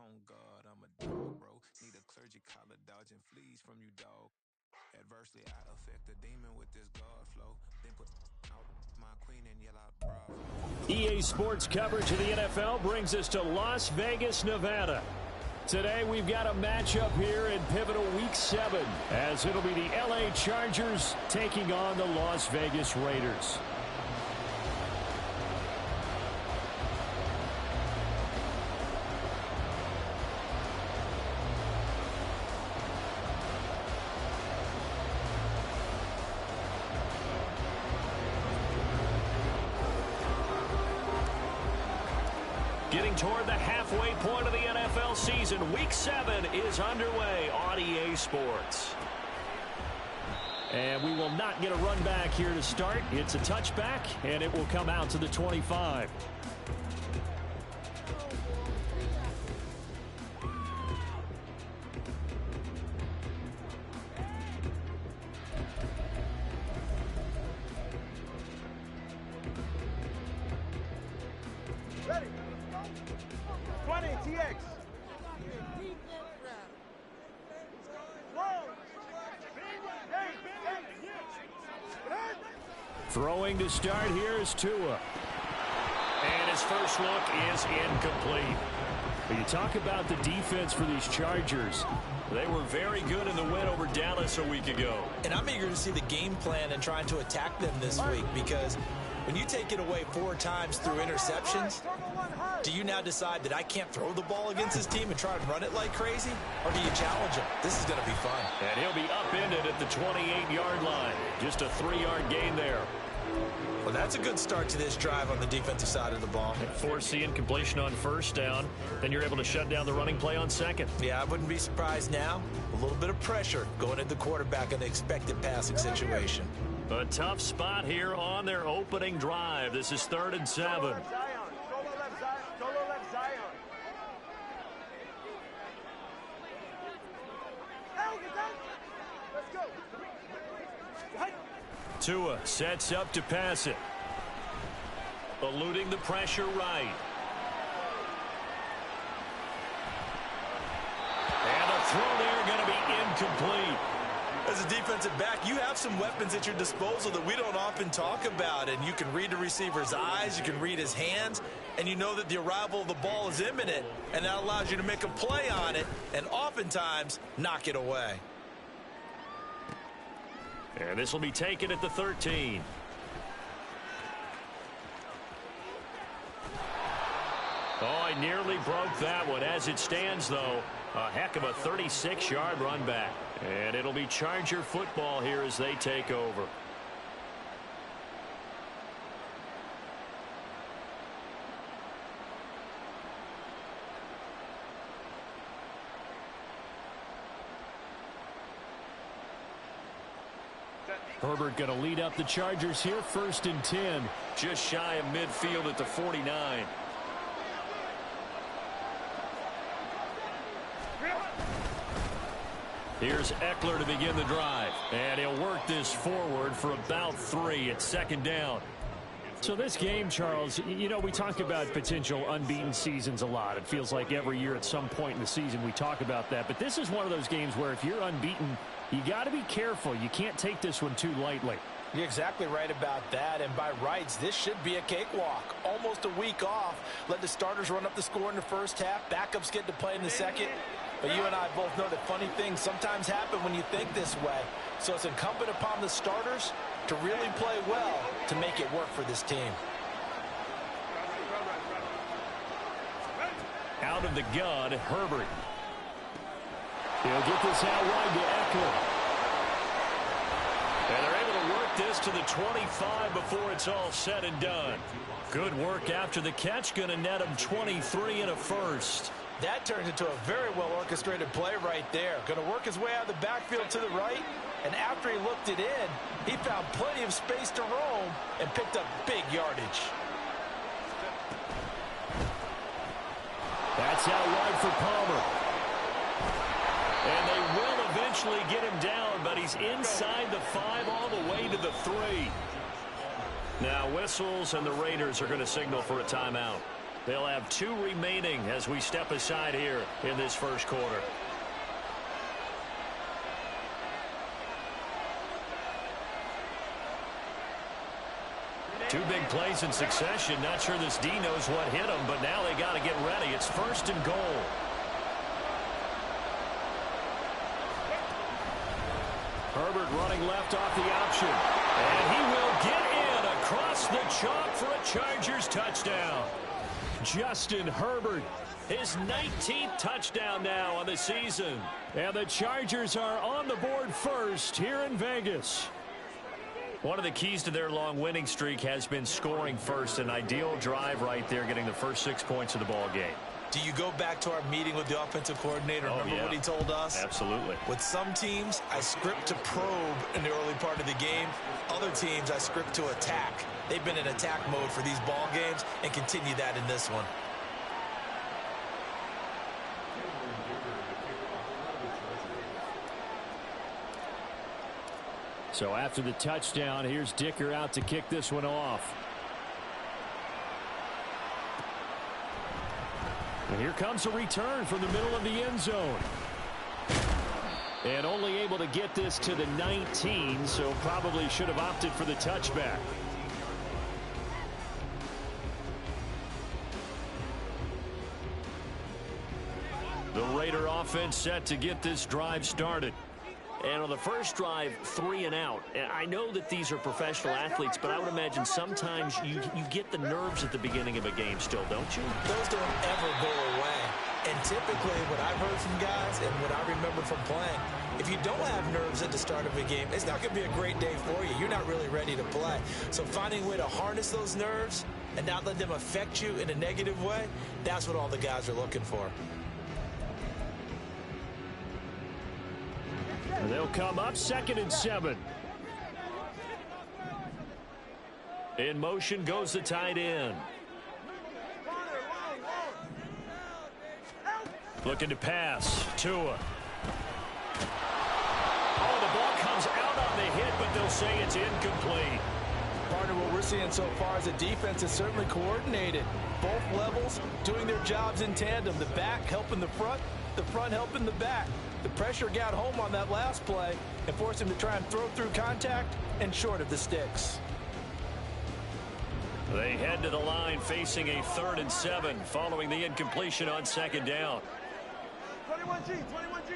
on God, I'm a dog, bro. Need a clergy collar dodging fleas from you, dog. Adversely, I affect a demon with this God flow. Then put out my queen and yell out bravo. EA Sports coverage of the NFL brings us to Las Vegas, Nevada. Today we've got a matchup here in pivotal Week 7, as it'll be the LA Chargers taking on the Las Vegas Raiders. Getting toward the halfway point of the NFL season, Week 7 is underway on EA Sports. And we will not get a run back here to start. It's a touchback, and it will come out to the 25. Ready? 20, TX. Throwing to start here is Tua. And his first look is incomplete. But you talk about the defense for these Chargers. They were very good in the win over Dallas a week ago. And I'm eager to see the game plan and trying to attack them this week, because when you take it away 4 times through interceptions, do you now decide that I can't throw the ball against this team and try and run it like crazy? Or do you challenge him? This is going to be fun. And he'll be upended at the 28-yard line. Just a 3-yard gain there. Well, that's a good start to this drive on the defensive side of the ball. Force the incompletion on first down. Then you're able to shut down the running play on second. Yeah, I wouldn't be surprised now. A little bit of pressure going at the quarterback in the expected passing situation. A tough spot here on their opening drive. This is 3rd and 7. Solo left Zion. Let's go. Tua sets up to pass it. Eluding the pressure right. And a throw there going to be incomplete. As a defensive back, you have some weapons at your disposal that we don't often talk about, and you can read the receiver's eyes, you can read his hands, and you know that the arrival of the ball is imminent, and that allows you to make a play on it and oftentimes knock it away. And this will be taken at the 13. Oh, I nearly broke that one. As it stands, though, a heck of a 36-yard run back. And it'll be Charger football here as they take over. Herbert going to lead up the Chargers here, 1st and 10. Just shy of midfield at the 49. Here's Eckler to begin the drive. And he'll work this forward for about 3 at 2nd down. So this game, Charles, you know, we talk about potential unbeaten seasons a lot. It feels like every year at some point in the season we talk about that. But this is one of those games where if you're unbeaten, you got to be careful. You can't take this one too lightly. You're exactly right about that, and by rights, this should be a cakewalk. Almost a week off. Let the starters run up the score in the first half. Backups get to play in the second. But you and I both know that funny things sometimes happen when you think this way. So it's incumbent upon the starters to really play well to make it work for this team. Out of the gun, Herbert. He'll get this out wide to Eckler. And they're able to work this to the 25 before it's all said and done. Good work after the catch. Going to net him 23 and a first. That turns into a very well-orchestrated play right there. Going to work his way out of the backfield to the right, and after he looked it in, he found plenty of space to roam and picked up big yardage. That's out wide for Palmer. And they will eventually get him down, but he's inside the 5 all the way to the 3. Now whistles, and the Raiders are going to signal for a timeout. They'll have 2 remaining as we step aside here in this first quarter. Two big plays in succession. Not sure this D knows what hit him, but now they got to get ready. It's 1st and goal. Herbert running left off the option. And he will get in across the chalk for a Chargers touchdown. Justin Herbert, his 19th touchdown now on the season. And the Chargers are on the board first here in Vegas. One of the keys to their long winning streak has been scoring first. An ideal drive right there, getting the first 6 points of the ball game. Do you go back to our meeting with the offensive coordinator? Remember what he told us? Absolutely. With some teams, I script to probe in the early part of the game. Other teams, I script to attack. They've been in attack mode for these ball games and continue that in this one. So after the touchdown, here's Dicker out to kick this one off. And here comes a return from the middle of the end zone. And only able to get this to the 19, so probably should have opted for the touchback. The Raider offense set to get this drive started. And on the first drive, 3 and out. And I know that these are professional athletes, but I would imagine sometimes you get the nerves at the beginning of a game still, don't you? Those don't ever go away. And typically what I've heard from guys and what I remember from playing, if you don't have nerves at the start of a game, it's not going to be a great day for you. You're not really ready to play. So finding a way to harness those nerves and not let them affect you in a negative way, that's what all the guys are looking for. They'll come up 2nd and 7. In motion goes the tight end. Looking to pass. Tua. Oh, the ball comes out on the hit, but they'll say it's incomplete. Partner, what we're seeing so far is a defense is certainly coordinated. Both levels doing their jobs in tandem. The back helping the front helping the back. The pressure got home on that last play and forced him to try and throw through contact and short of the sticks. They head to the line facing a 3rd and 7 following the incompletion on 2nd down. 21G, 21G.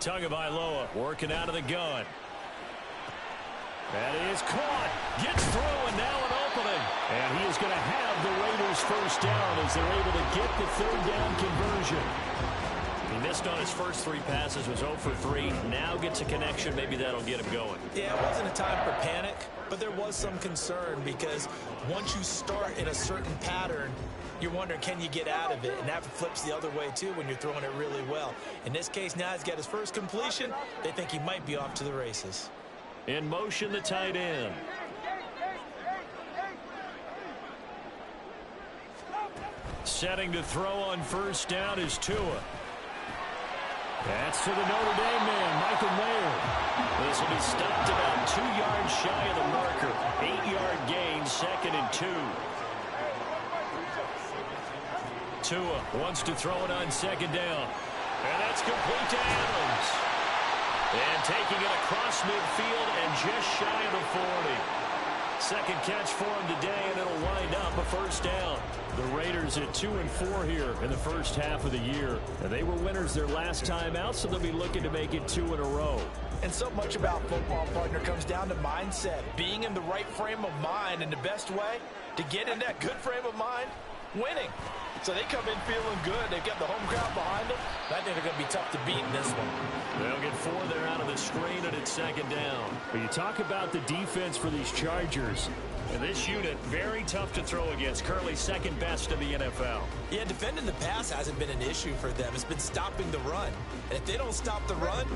Tagovailoa working out of the gun. That is caught. Gets through, and now an opening. And he is going to have the Raiders first down as they're able to get the 3rd down conversion. He missed on his first 3 passes, was 0 for 3. Now gets a connection. Maybe that'll get him going. Yeah, it wasn't a time for panic, but there was some concern because once you start in a certain pattern, you're wondering, can you get out of it? And that flips the other way, too, when you're throwing it really well. In this case, now he's got his first completion. They think he might be off to the races. In motion, the tight end. Setting to throw on 1st down is Tua. That's to the Notre Dame man, Michael Mayer. This will be stopped about 2 yards shy of the marker. 8-yard gain, 2nd and 2. Tua wants to throw it on 2nd down. And that's complete to Adams. And taking it across midfield and just shy of the 40. Second catch for him today, and it'll wind up a first down. The Raiders at 2 and 4 here in the first half of the year. And they were winners their last time out, so they'll be looking to make it 2 in a row. And so much about football, partner, comes down to mindset. Being in the right frame of mind, and the best way to get in that good frame of mind, winning. So they come in feeling good. They've got the home crowd behind them. I think they're going to be tough to beat in this one. They'll get 4 there out of the screen, and it's 2nd down. But you talk about the defense for these Chargers. And this unit, very tough to throw against. Currently 2nd best in the NFL. Yeah, defending the pass hasn't been an issue for them. It's been stopping the run. And if they don't stop the run,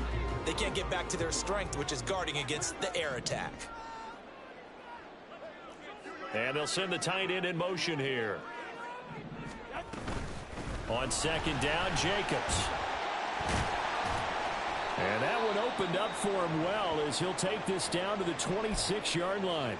they can't get back to their strength, which is guarding against the air attack. And they'll send the tight end in motion here. On 2nd down, Jacobs. And that one opened up for him well as he'll take this down to the 26-yard line.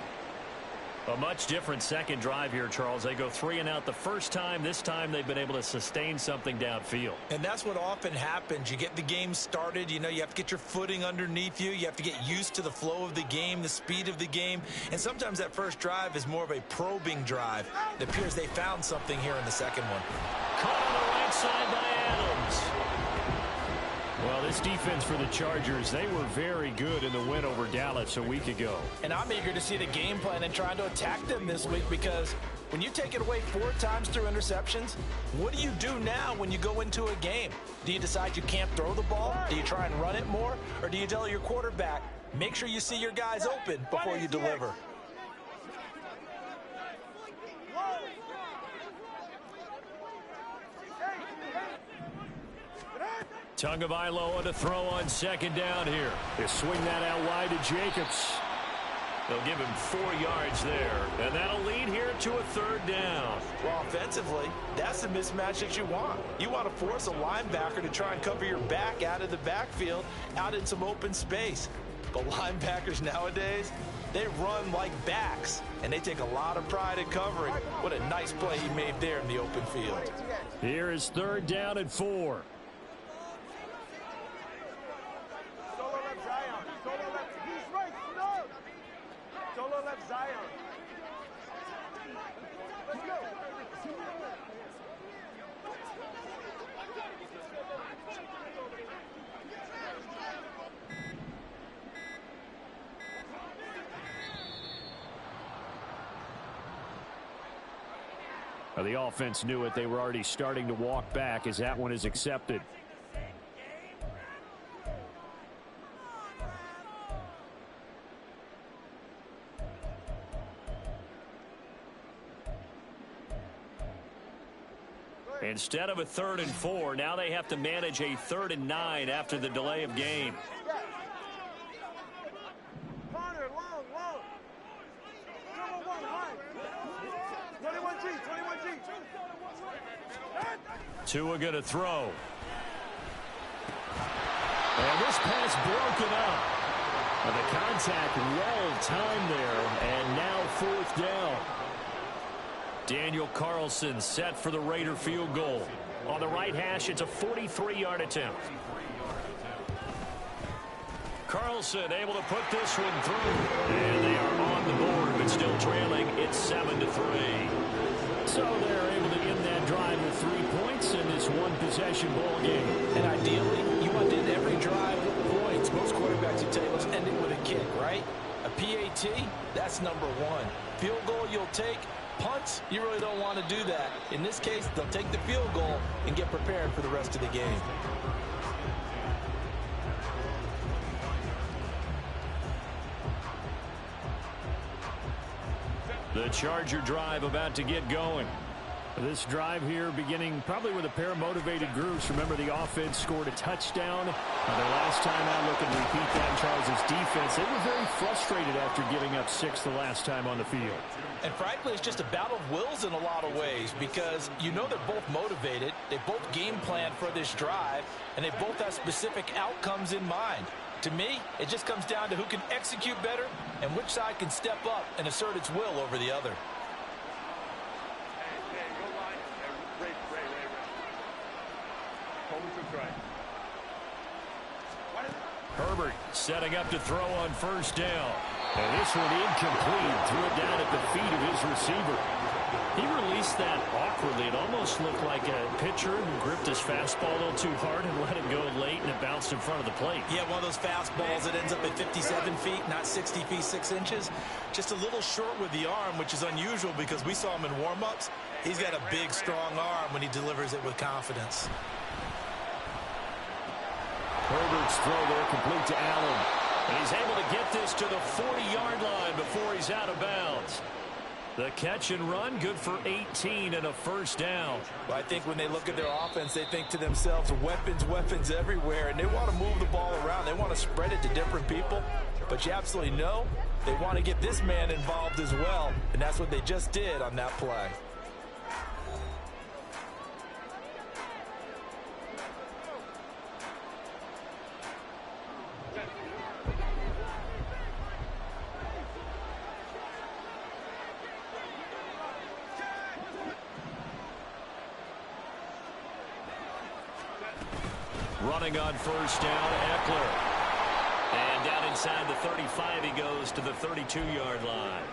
A much different second drive here, Charles. They go 3 and out the first time. This time they've been able to sustain something downfield. And that's what often happens. You get the game started. You know, you have to get your footing underneath you. You have to get used to the flow of the game, the speed of the game. And sometimes that first drive is more of a probing drive. It appears they found something here in the second one. Caught on the right side by Adams. Well, this defense for the Chargers, they were very good in the win over Dallas a week ago. And I'm eager to see the game plan and trying to attack them this week, because when you take it away 4 times through interceptions, what do you do now when you go into a game? Do you decide you can't throw the ball? Do you try and run it more? Or do you tell your quarterback, make sure you see your guys open before you deliver? Tagovailoa to throw on second down here. They swing that out wide to Jacobs. They'll give him 4 yards there, and that'll lead here to a 3rd down. Well, offensively, that's the mismatch that you want. You want to force a linebacker to try and cover your back out of the backfield, out in some open space. But linebackers nowadays, they run like backs, and they take a lot of pride in covering. What a nice play he made there in the open field. Here is 3rd down and 4. Solo left Zion. Let's go. Well, the offense knew it. They were already starting to walk back as that one is accepted. Instead of a 3rd and 4, now they have to manage a 3rd and 9 after the delay of game. Corner, long. 21 high. 21G. Tua going to throw. And this pass broken up. And the contact well timed there, and now 4th down. Daniel Carlson set for the Raider field goal. On the right hash, it's a 43-yard attempt. Carlson able to put this one through. And they are on the board, but still trailing. It's 7-3. So they're able to end that drive with 3 points in this one-possession ball game. And ideally, you want to end every drive with points. Most quarterbacks would tell you, let's end it with a kick, right? A PAT, that's number 1. Field goal you'll take. Punts, you really don't want to do that. In this case, they'll take the field goal and get prepared for the rest of the game. The Charger drive about to get going. This drive here beginning probably with a pair of motivated groups. Remember, the offense scored a touchdown. Their last time out, looking to repeat that in Charles' defense. They were very frustrated after giving up 6 the last time on the field. And frankly, it's just a battle of wills in a lot of ways, because you know they're both motivated. They both game plan for this drive, and they both have specific outcomes in mind. To me, it just comes down to who can execute better and which side can step up and assert its will over the other. Herbert setting up to throw on 1st down. And this one incomplete. Threw it down at the feet of his receiver. He released that awkwardly. It almost looked like a pitcher who gripped his fastball a little too hard and let it go late, and it bounced in front of the plate. Yeah, one of those fastballs that ends up at 57 feet, not 60 feet 6 inches. Just a little short with the arm, which is unusual because we saw him in warm-ups. He's got a big, strong arm when he delivers it with confidence. Herbert's throw there complete to Allen. And he's able to get this to the 40-yard line before he's out of bounds. The catch and run, good for 18 and a 1st down. Well, I think when they look at their offense, they think to themselves, weapons everywhere, and they want to move the ball around. They want to spread it to different people, but you absolutely know they want to get this man involved as well, and that's what they just did on that play. Running on first down, Eckler. And down inside the 35, he goes to the 32-yard line.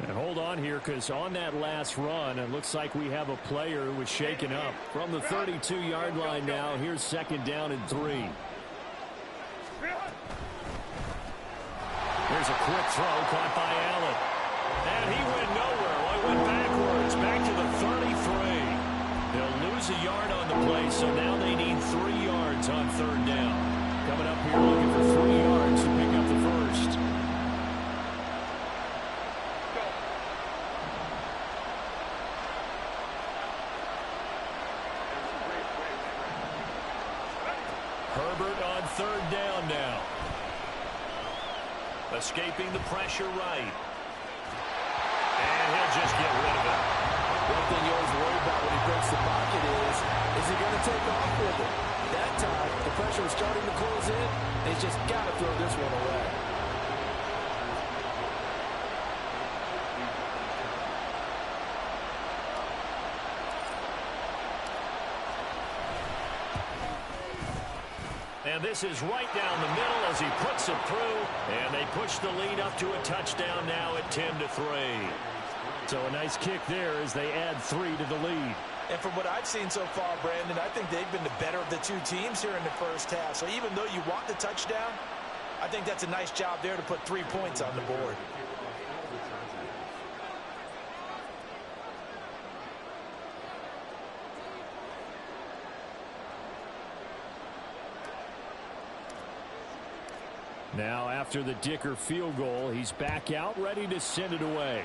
And hold on here, because on that last run, it looks like we have a player who was shaken up. From the 32-yard line now, here's second down and 3. Here's a quick throw caught by Allen. And he went nowhere. Well, he went backwards, back to the 33. They'll lose a yard on the play, so now they need 3 yards on third down. Coming up here looking for 3 yards to pick up the first. Herbert on third down now. Escaping the pressure right. And he'll just get rid of it. One thing you always worry about when he breaks the pocket is he going to take off with it? That time, the pressure was starting to close in, and he's just got to throw this one away. And this is right down the middle as he puts it through. And they push the lead up to a touchdown now at 10-3. So a nice kick there as they add 3 to the lead. And from what I've seen so far, Brandon, I think they've been the better of the two teams here in the first half. So even though you want the touchdown, I think that's a nice job there to put 3 points on the board. Now after the Dicker field goal, he's back out ready to send it away.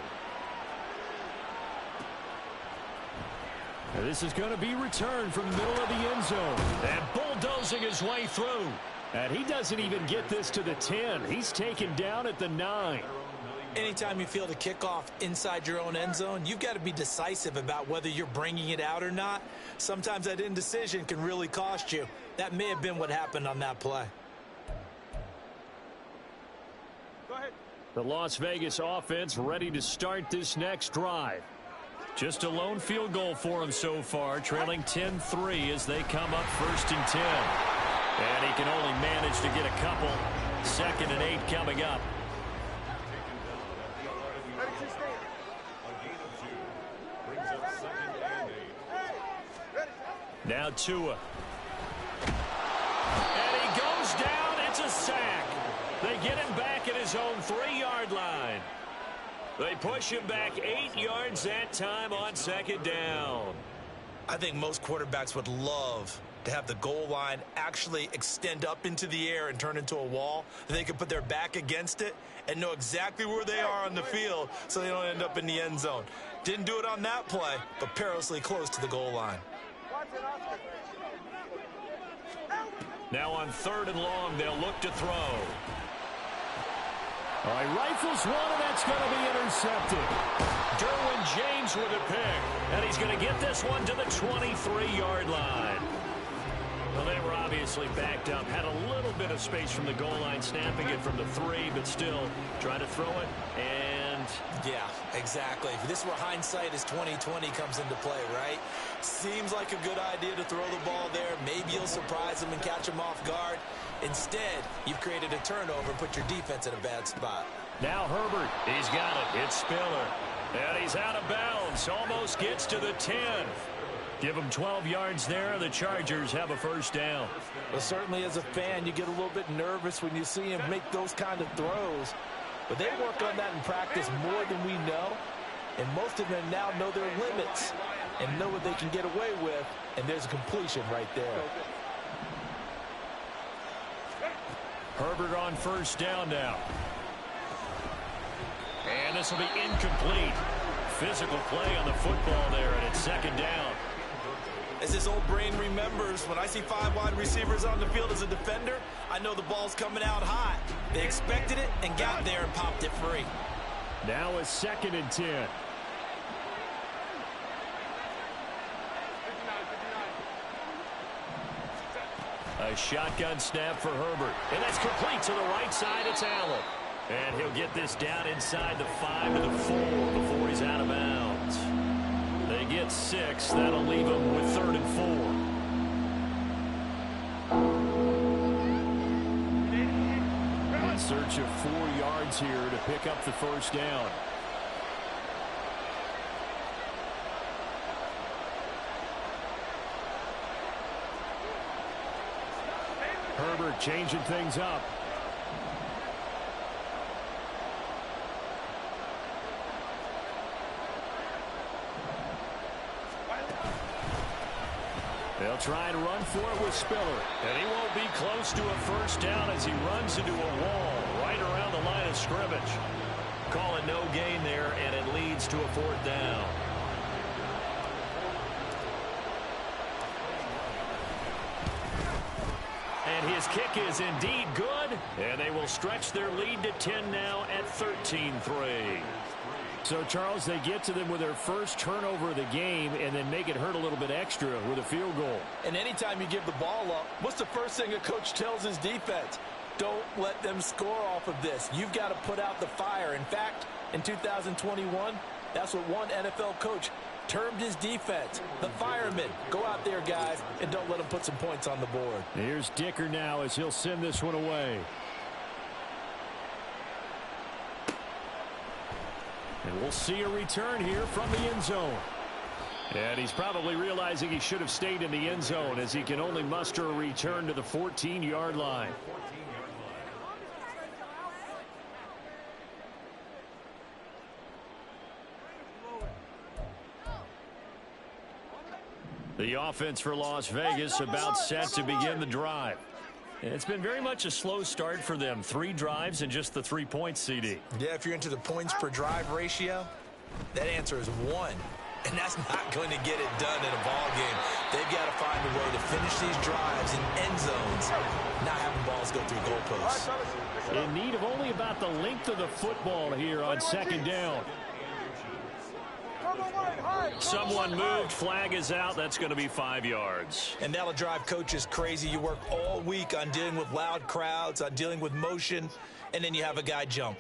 Now this is going to be returned from the middle of the end zone. And bulldozing his way through. And he doesn't even get this to the 10. He's taken down at the 9. Anytime you feel the kickoff inside your own end zone, you've got to be decisive about whether you're bringing it out or not. Sometimes that indecision can really cost you. That may have been what happened on that play. The Las Vegas offense ready to start this next drive. Just a lone field goal for them so far, trailing 10-3 as they come up 1st and 10. And he can only manage to get a couple. 2nd and 8 coming up. Now Tua. And he goes down. It's a sack. They get him back at his own 3-yard line. They push him back 8 yards that time on 2nd down. I think most quarterbacks would love to have the goal line actually extend up into the air and turn into a wall. They can put their back against it and know exactly where they are on the field so they don't end up in the end zone. Didn't do it on that play, but perilously close to the goal line. Now on 3rd and long, they'll look to throw. All right, rifles one, and that's going to be intercepted. Derwin James with a pick, and he's going to get this one to the 23-yard line. Well, they were obviously backed up, had a little bit of space from the goal line, snapping it from the 3, but still trying to throw it, and... Yeah, exactly. This is where hindsight is 20/20 comes into play, right? Seems like a good idea to throw the ball there. Maybe you'll surprise them and catch them off guard. Instead, you've created a turnover and put your defense in a bad spot. Now Herbert, he's got it. It's Spiller. And he's out of bounds. Almost gets to the 10. Give him 12 yards there. The Chargers have a 1st down. Well, certainly as a fan, you get a little bit nervous when you see him make those kind of throws. But they work on that in practice more than we know. And most of them now know their limits and know what they can get away with. And there's a completion right there. Herbert on 1st down now. And this will be incomplete. Physical play on the football there, and it's 2nd down. As his old brain remembers, when I see 5 wide receivers on the field as a defender, I know the ball's coming out high. They expected it and got there and popped it free. Now a 2nd and 10. A shotgun snap for Herbert. And that's complete to the right side. It's Allen. And he'll get this down inside the 5 to the 4 before he's out of bounds. They get 6. That'll leave him with 3rd and 4. In search of 4 yards here to pick up the first down. Herbert changing things up. They'll try and run for it with Spiller. And he won't be close to a first down as he runs into a wall right around the line of scrimmage. Call it no gain there, and it leads to a 4th down. And his kick is indeed good. And they will stretch their lead to 10 now at 13-3. So, Charles, they get to them with their first turnover of the game and then make it hurt a little bit extra with a field goal. And anytime you give the ball up, what's the first thing a coach tells his defense? Don't let them score off of this. You've got to put out the fire. In fact, in 2021, that's what one NFL coach termed his defense. The firemen. Go out there, guys, and don't let them put some points on the board. Here's Dicker now as he'll send this one away. And we'll see a return here from the end zone. And he's probably realizing he should have stayed in the end zone as he can only muster a return to the 14-yard line. The offense for Las Vegas about set to begin the drive. It's been very much a slow start for them. 3 drives and just the 3 points, CD. Yeah, if you're into the points per drive ratio, that answer is 1. And that's not going to get it done in a ball game. They've got to find a way to finish these drives in end zones, not having balls go through goalposts. In need of only about the length of the football here on 2nd down. Someone moved. Flag is out. That's going to be 5 yards. And that'll drive coaches crazy. You work all week on dealing with loud crowds, on dealing with motion, and then you have a guy jump.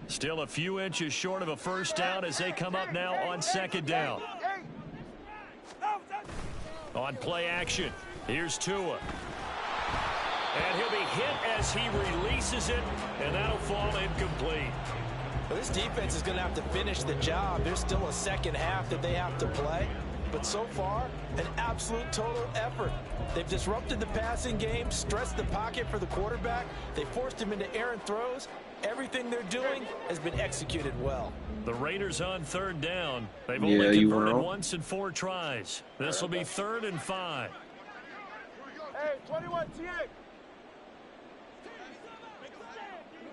Still a few inches short of a first down as they come up now on 2nd down. On play action, here's Tua. And he'll be hit as he releases it, and that'll fall incomplete. Well, this defense is going to have to finish the job. There's still a second half that they have to play. But so far, an absolute total effort. They've disrupted the passing game, stressed the pocket for the quarterback. They forced him into errant throws. Everything they're doing has been executed well. The Raiders on 3rd down. They've only converted once in 4 tries. This will be 3rd and 5. Hey, 21 TX.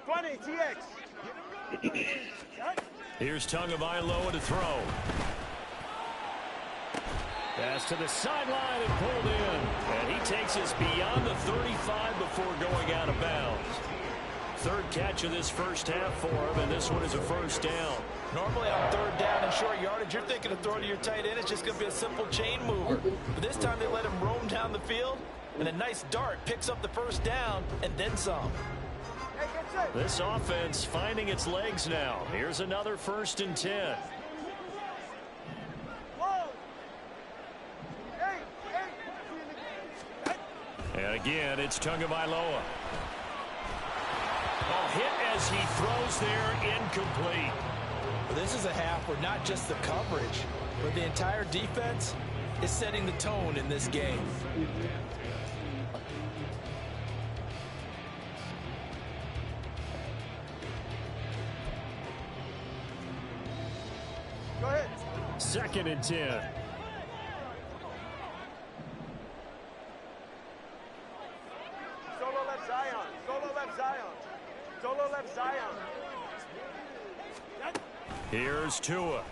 20 TX. Here's Tagovailoa to throw. Pass to the sideline and pulled in. And he takes us beyond the 35 before going out of bounds. 3rd catch of this first half for him, and this one is a first down. Normally on 3rd down and short yardage, you're thinking of throwing to your tight end. It's just going to be a simple chain mover. But this time they let him roam down the field, and a nice dart picks up the first down and then some. This offense finding its legs now. Here's another 1st and 10. And again, it's Tagovailoa. Hit as he throws there, incomplete. Well, this is a half where not just the coverage, but the entire defense is setting the tone in this game. Go ahead. 2nd and 10. Solo left Zion. Solo left Zion. Solo left Zion. Here's Tua.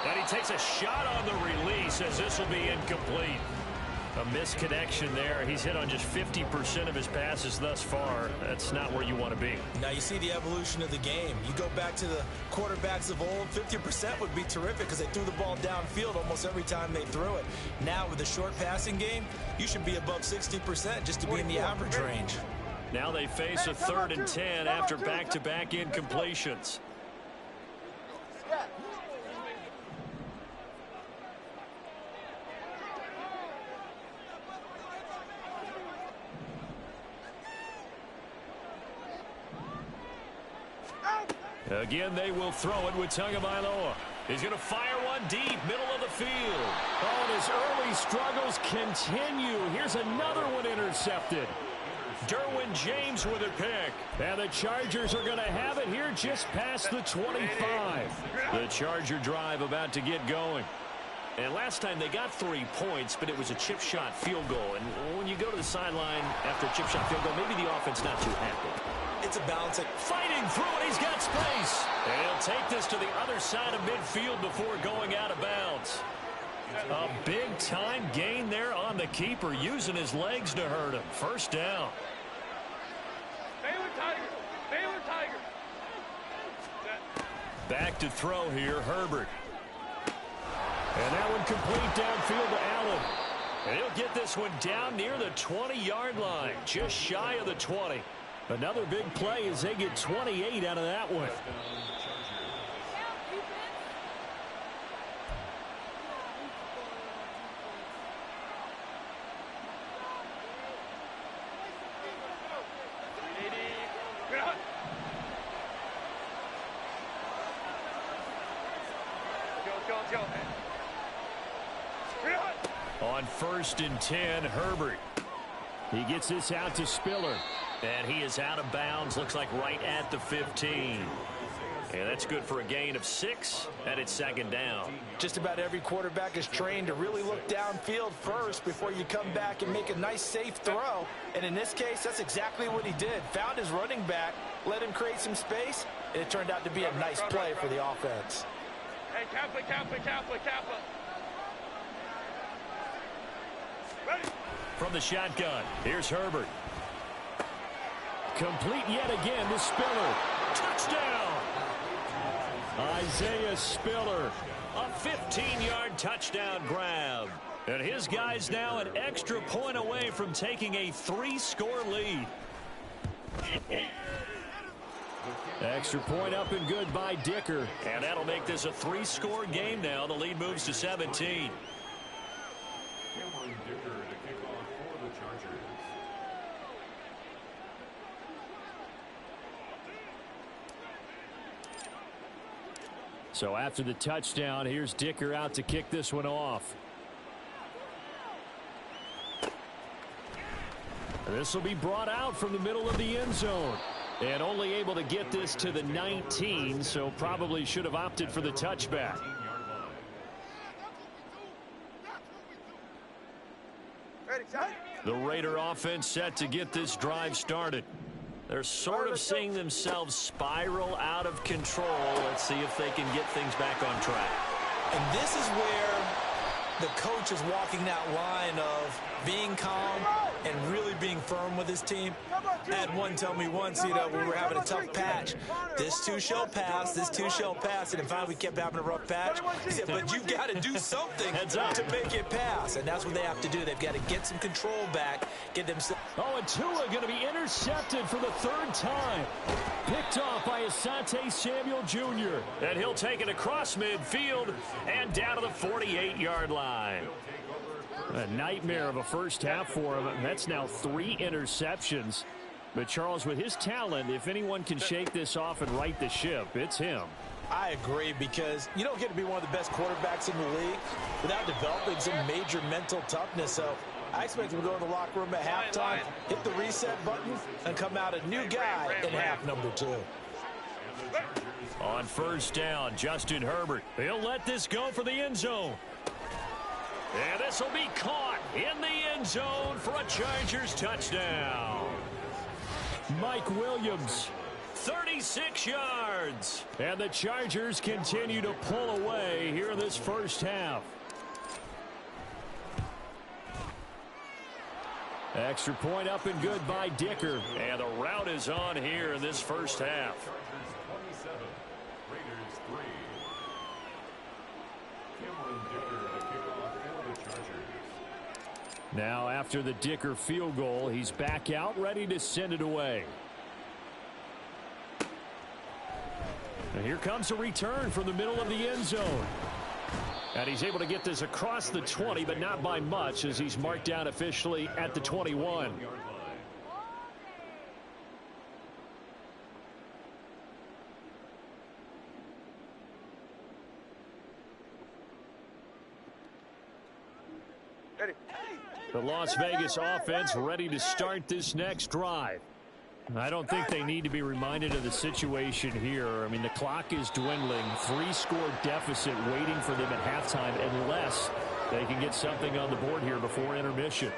And he takes a shot on the release as this will be incomplete. A misconnection there. He's hit on just 50% of his passes thus far. That's not where you want to be. Now you see the evolution of the game. You go back to the quarterbacks of old, 50% would be terrific because they threw the ball downfield almost every time they threw it. Now with the short passing game, you should be above 60% just to be in the average range. Now they face a 3rd and 10 after back-to-back incompletions. Again, they will throw it with Tagovailoa. He's going to fire one deep, middle of the field. Oh, and his early struggles continue. Here's another one intercepted. Derwin James with a pick. And the Chargers are going to have it here just past the 25. The Charger drive about to get going. And last time they got 3 points, but it was a chip shot field goal. And when you go to the sideline after a chip shot field goal, maybe the offense not too happy. It's a balancing. Fighting through it, he's got space. And he'll take this to the other side of midfield before going out of bounds. A big-time gain there on the keeper, using his legs to hurt him. First down. Baylor Tiger. Baylor Tiger. Back to throw here, Herbert. And that one complete downfield to Allen. And he'll get this one down near the 20-yard line, just shy of the 20. Another big play as they get 28 out of that one. On 1st and 10, Herbert. He gets this out to Spiller. And he is out of bounds, looks like right at the 15. And that's good for a gain of 6, and it's 2nd down. Just about every quarterback is trained to really look downfield first before you come back and make a nice, safe throw. And in this case, that's exactly what he did. Found his running back, let him create some space, and it turned out to be a nice play for the offense. Hey, Kappa. Ready. From the shotgun, here's Herbert. Complete yet again to Spiller. Touchdown! Isaiah Spiller. A 15-yard touchdown grab. And his guys now an extra point away from taking a 3-score lead. Extra point up and good by Dicker. And that'll make this a 3-score game now. The lead moves to 17. So after the touchdown, here's Dicker out to kick this one off. This will be brought out from the middle of the end zone. And only able to get this to the 19, so probably should have opted for the touchback. The Raider offense set to get this drive started. They're sort of seeing themselves spiral out of control. Let's see if they can get things back on track. And this is where the coach is walking that line of being calm and really being firm with his team. I had one tell me once, when we were having a tough patch, this too shall pass, this too shall pass. And finally we kept having a rough patch. He said, but you've got to do something to make it pass. And that's what they have to do. They've got to get some control back, get them. Oh, and Tua going to be intercepted for the 3rd time. Picked off by Asante Samuel Jr. And he'll take it across midfield and down to the 48-yard line. A nightmare of a first half for him. That's now 3 interceptions. But Charles, with his talent, if anyone can shake this off and right the ship, it's him. I agree, because you don't get to be one of the best quarterbacks in the league without developing some major mental toughness. So I expect him to go in the locker room at halftime, hit the reset button, and come out a new guy in half number 2. On 1st down, Justin Herbert. He'll let this go for the end zone. And this will be caught in the end zone for a Chargers touchdown. Mike Williams, 36 yards. And the Chargers continue to pull away here in this first half. Extra point up and good by Dicker. And the route is on here in this first half. Now after the Dicker field goal, he's back out ready to send it away. And here comes a return from the middle of the end zone. And he's able to get this across the 20, but not by much, as he's marked down officially at the 21. The Las Vegas offense ready to start this next drive. I don't think they need to be reminded of the situation here. I mean, the clock is dwindling. 3-score deficit waiting for them at halftime unless they can get something on the board here before intermission.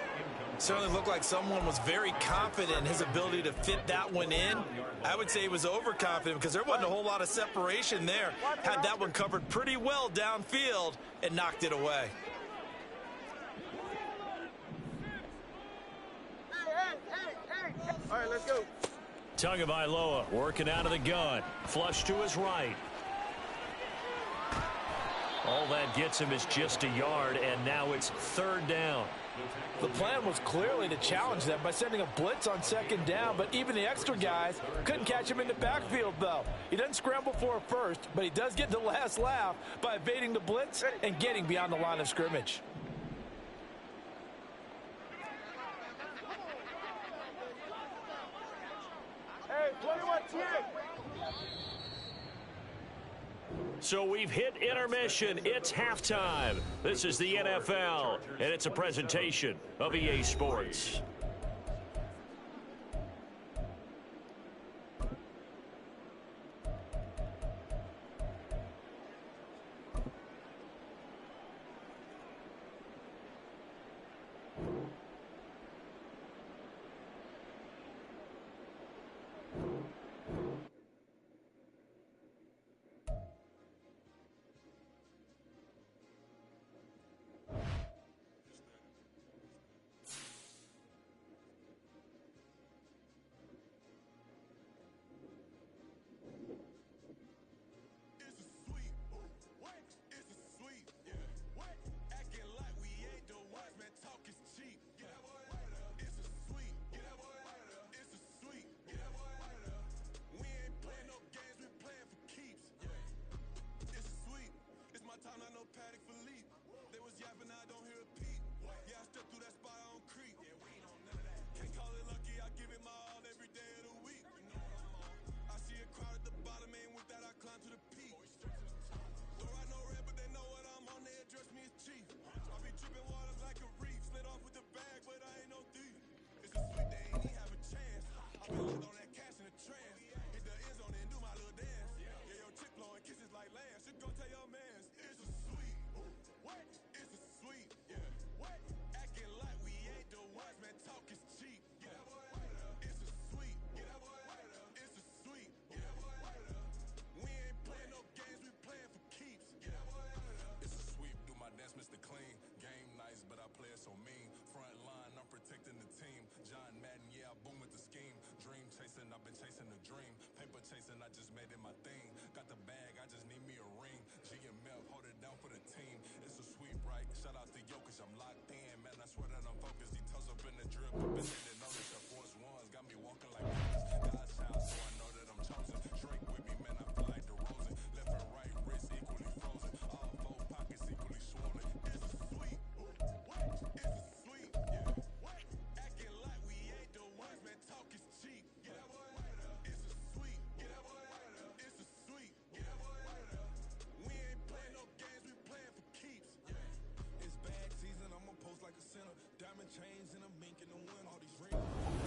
It certainly looked like someone was very confident in his ability to fit that one in. I would say he was overconfident because there wasn't a whole lot of separation there. Had that one covered pretty well downfield and knocked it away. All right, let's go. Tagovailoa working out of the gun. Flush to his right. All that gets him is just a yard, and now it's 3rd down. The plan was clearly to challenge them by sending a blitz on 2nd down, but even the extra guys couldn't catch him in the backfield, though. He doesn't scramble for a first, but he does get the last laugh by evading the blitz and getting beyond the line of scrimmage. Hey, 21-10. So we've hit intermission. It's halftime. This is the NFL, and it's a presentation of EA Sports.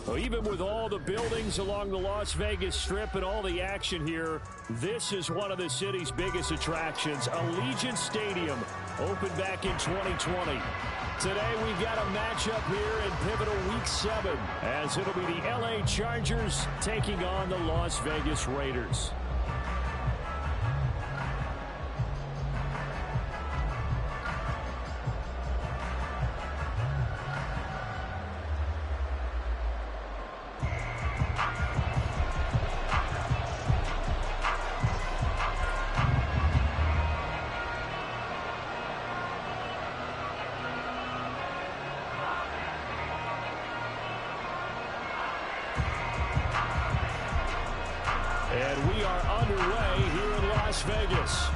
Well, even with all the buildings along the Las Vegas Strip and all the action here, this is one of the city's biggest attractions. Allegiant Stadium opened back in 2020. Today we've got a matchup here in pivotal Week 7 as it'll be the LA Chargers taking on the Las Vegas Raiders. And we are underway here in Las Vegas.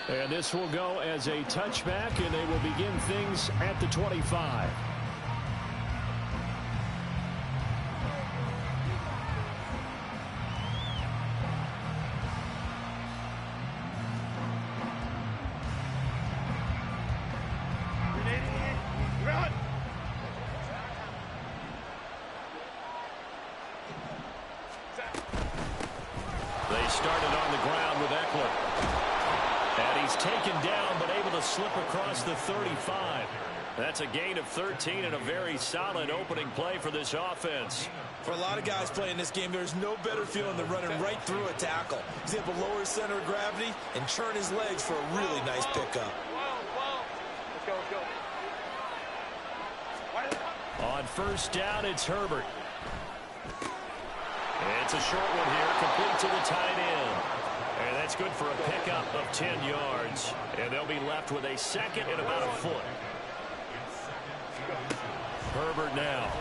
And this will go as a touchback, and they will begin things at the 25. started on the ground with Eckler. And he's taken down, but able to slip across the 35. That's a gain of 13 and a very solid opening play for this offense. For a lot of guys playing this game, there's no better feeling than running right through a tackle. He's able to lower his center of gravity and churn his legs for a really nice pickup. Let's go. On first down, it's Herbert. It's a short one here, complete to the tight end. And that's good for a pickup of 10 yards. And they'll be left with a second and about a foot. Herbert now.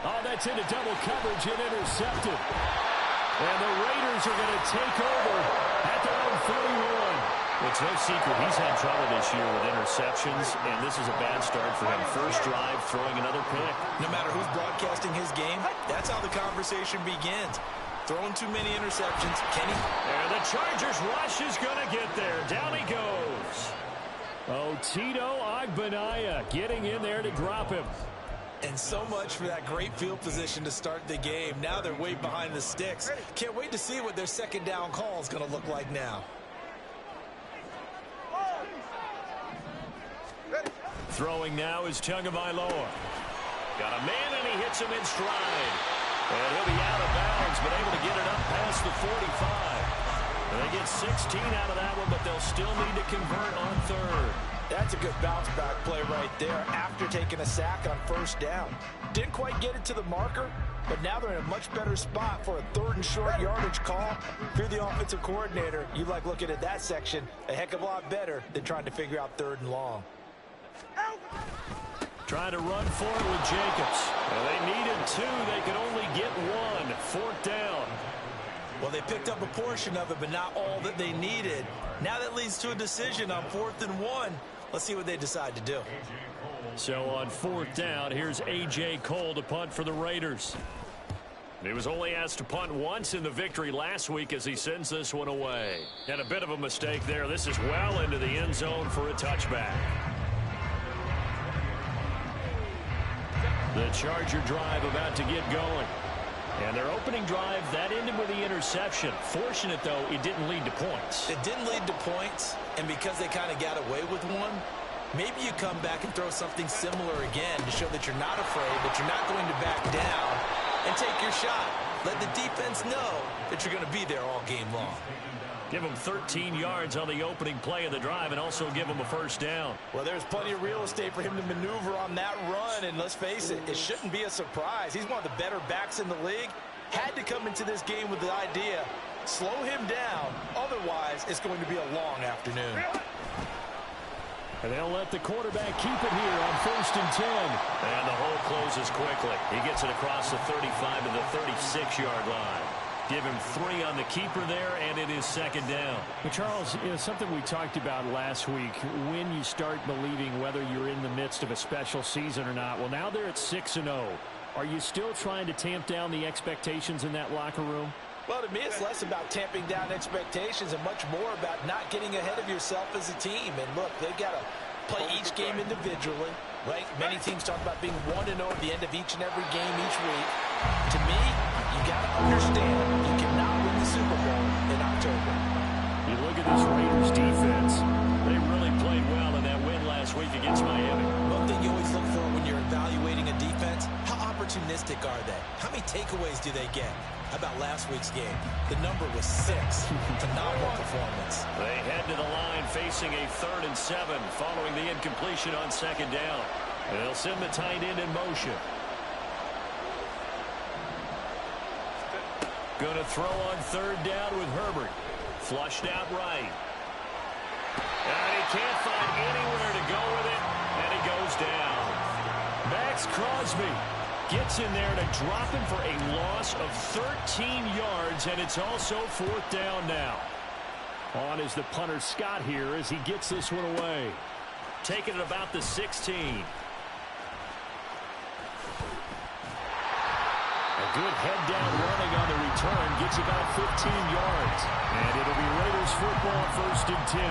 Oh, that's into double coverage and intercepted. And the Raiders are going to take over at their own 41. It's no secret he's had trouble this year with interceptions, and this is a bad start for him. First drive, throwing another pick. No matter who's broadcasting his game, that's how the conversation begins. Throwing too many interceptions. Kenny? And the Chargers rush is going to get there. Down he goes. Oh, Tito Agbanaya getting in there to drop him. And so much for that great field position to start the game. Now they're way behind the sticks. Can't wait to see what their second down call is going to look like now. Throwing now is Tagovailoa. Got a man, and he hits him in stride. And he'll be out of bounds, but able to get it up past the 45. And they get 16 out of that one, but they'll still need to convert on third. That's a good bounce-back play right there after taking a sack on first down. Didn't quite get it to the marker, but now they're in a much better spot for a third and short yardage call. If you're the offensive coordinator, you like looking at that section a heck of a lot better than trying to figure out third and long. Trying to run for it with Jacobs. Well, they needed two. They could only get one. Fourth down. Well, they picked up a portion of it, but not all that they needed. Now that leads to a decision on 4th and 1. Let's see what they decide to do. So on fourth down, here's A.J. Cole to punt for the Raiders. He was only asked to punt once in the victory last week as he sends this one away. And a bit of a mistake there. This is well into the end zone for a touchback. The Charger drive about to get going. And their opening drive, that ended with the interception. Fortunate, though, it didn't lead to points. It didn't lead to points, and because they kind of got away with one, maybe you come back and throw something similar again to show that you're not afraid, that you're not going to back down, and take your shot. Let the defense know that you're going to be there all game long. Give them 13 yards on the opening play of the drive and also give them a first down. Well, there's plenty of real estate for him to maneuver on that run, and let's face it, it shouldn't be a surprise. He's one of the better backs in the league. Had to come into this game with the idea, slow him down, otherwise it's going to be a long afternoon. And they'll let the quarterback keep it here on 1st and 10. And the hole closes quickly. He gets it across the 35 to the 36-yard line. Give him 3 on the keeper there, and it is second down. But Charles, something we talked about last week, when you start believing whether you're in the midst of a special season or not. Well, now they're at 6-0. Are you still trying to tamp down the expectations in that locker room? Well, to me, it's less about tamping down expectations and much more about not getting ahead of yourself as a team. And look, they've got to play each game individually, right? Many teams talk about being 1-0 at the end of each and every game each week. To me, you got to understand you cannot win the Super Bowl in October. You look at this Raiders defense. They really played well in that win last week against Miami. One thing you always look for when you're evaluating a defense, how opportunistic are they? How many takeaways do they get? How about last week's game? The number was 6. Phenomenal performance. They head to the line facing a 3rd and 7 following the incompletion on second down. They'll send the tight end in motion. Going to throw on 3rd down with Herbert. Flushed out right. And he can't find anywhere to go with it, and he goes down. Max Crosby gets in there to drop him for a loss of 13 yards, and it's also 4th down now. On is the punter Scott here as he gets this one away. Taking it about the 16. A good head-down running on the return gets about 15 yards. And it'll be Raiders football 1st and 10.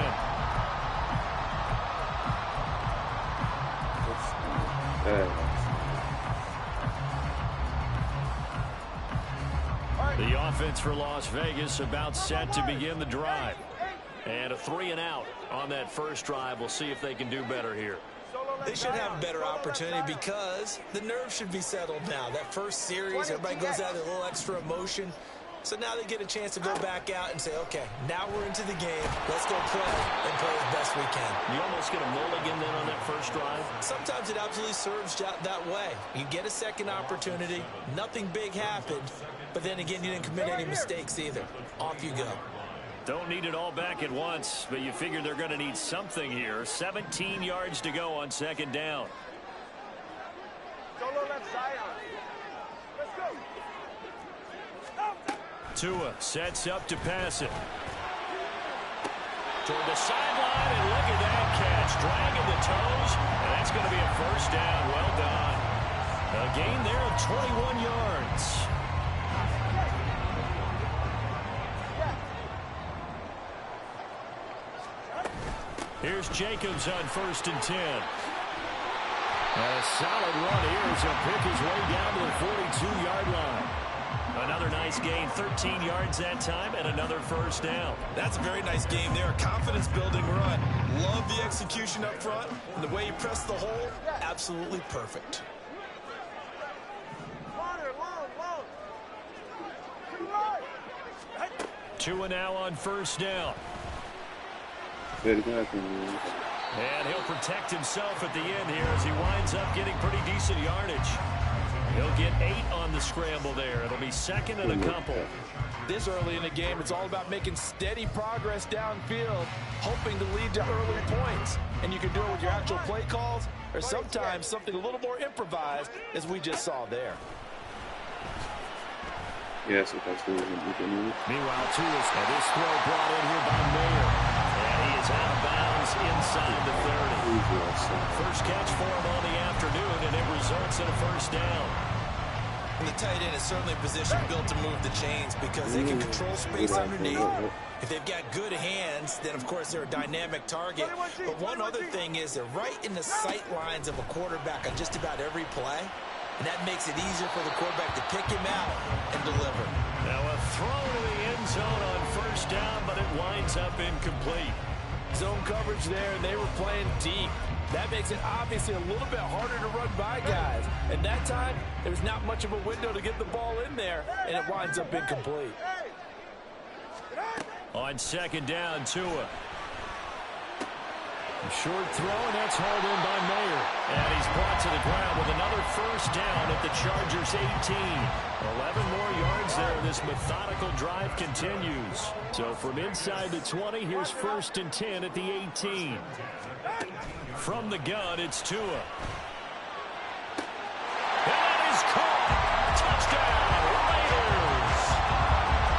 The offense offense for Las Vegas about set to begin the drive. And a 3-and-out on that first drive. We'll see if they can do better here. They should have a better opportunity because the nerves should be settled now. That first series, everybody goes out with a little extra emotion. So now they get a chance to go back out and say, okay, now we're into the game. Let's go play and play as best we can. You almost get a mulligan then on that first drive? Sometimes it absolutely serves that way. You get a second opportunity. Nothing big happened. But then again, you didn't commit any mistakes either. Off you go. Don't need it all back at once, but you figure they're going to need something here. 17 yards to go on second down. Solo left Zion. Let's go. Tua sets up to pass it. Toward the sideline, and look at that catch. Dragging the toes, and that's going to be a first down. Well done. A gain there of 21 yards. Here's Jacobs on 1st and 10. And a solid run here as he'll pick his way down to the 42-yard line. Another nice gain, 13 yards that time, and another first down. That's a very nice game there. A confidence-building run. Love the execution up front. And the way he pressed the hole, absolutely perfect. Tua now on first down. And he'll protect himself at the end here as he winds up getting pretty decent yardage. He'll get 8 on the scramble there. It'll be second and a couple. This early in the game, it's all about making steady progress downfield, hoping to lead to early points. And you can do it with your actual play calls or sometimes something a little more improvised, as we just saw there. Yes, if I still Meanwhile, Tua's this throw brought in here by Mayer. And he is out of bounds inside the 30. First catch for him on the afternoon, and it results in a first down. And the tight end is certainly a position built to move the chains because they can control space underneath. If they've got good hands, then, of course, they're a dynamic target. But one other thing is they're right in the sight lines of a quarterback on just about every play. And that makes it easier for the quarterback to pick him out and deliver. Now a throw to the end zone on first down, but it winds up incomplete. Zone coverage there, and they were playing deep. That makes it obviously a little bit harder to run by guys. And that time, there was not much of a window to get the ball in there, and it winds up incomplete. On second down, Tua. A short throw, and that's hauled in by Mayer. And he's brought to the ground with another first down at the Chargers' 18. 11 more yards there. This methodical drive continues. So from inside the 20, here's 1st and 10 at the 18. From the gun, it's Tua. And that is caught. Touchdown, Raiders.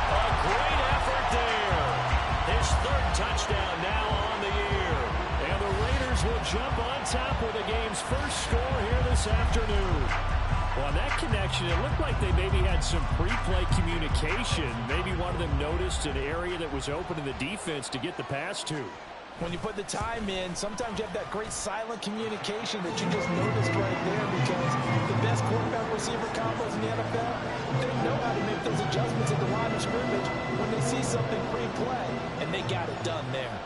A great effort there. His 3rd touchdown now on the year. And the Raiders will jump on top with the game's first score here this afternoon. Well, on that connection, it looked like they maybe had some pre-play communication. Maybe one of them noticed an area that was open in the defense to get the pass to. When you put the time in, sometimes you have that great silent communication that you just noticed right there because the best quarterback receiver combos in the NFL, they know how to make those adjustments at the line of scrimmage when they see something pre-play, and they got it done there.